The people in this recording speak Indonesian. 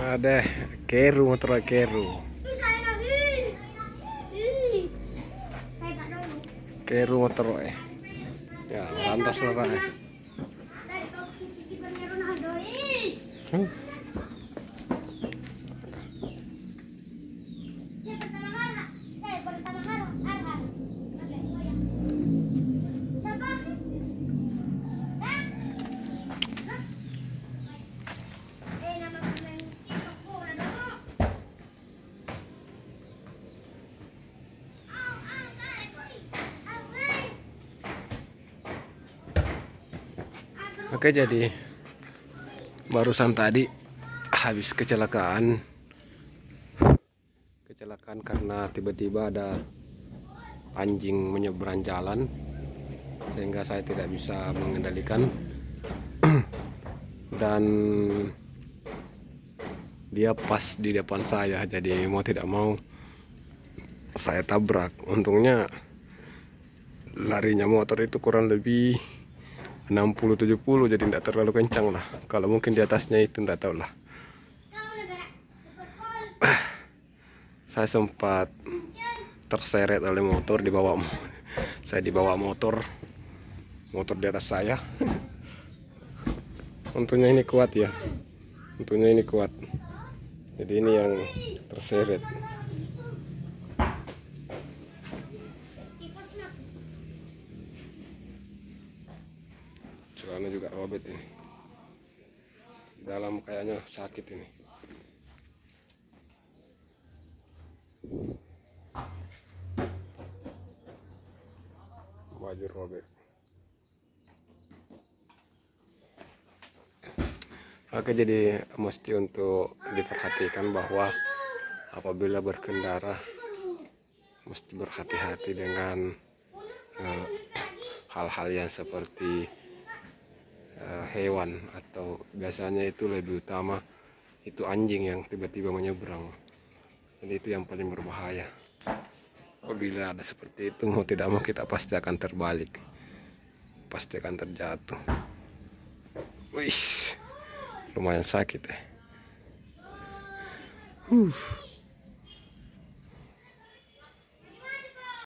Ada keru, motor keru. Keru motor ya lantas lah. Oke, jadi barusan tadi habis kecelakaan karena tiba-tiba ada anjing menyeberang jalan sehingga saya tidak bisa mengendalikan dan dia pas di depan saya, jadi mau tidak mau saya tabrak. Untungnya larinya motor itu kurang lebih 60-70, jadi tidak terlalu kencang lah. Kalau mungkin di atasnya itu tidak tahu lah. Saya sempat terseret oleh motor, saya dibawa motor di atas saya. Untungnya ini kuat ya, jadi ini yang terseret. Celana juga robek ini, dalam kayaknya sakit ini. Baju robek. Oke, jadi mesti untuk diperhatikan bahwa apabila berkendara mesti berhati-hati dengan hal-hal yang seperti hewan, atau biasanya itu lebih utama itu anjing yang tiba-tiba menyeberang. Jadi itu yang paling berbahaya. Apabila ada seperti itu, mau tidak mau kita pasti akan terbalik, pasti akan terjatuh. Wih, lumayan sakit ya.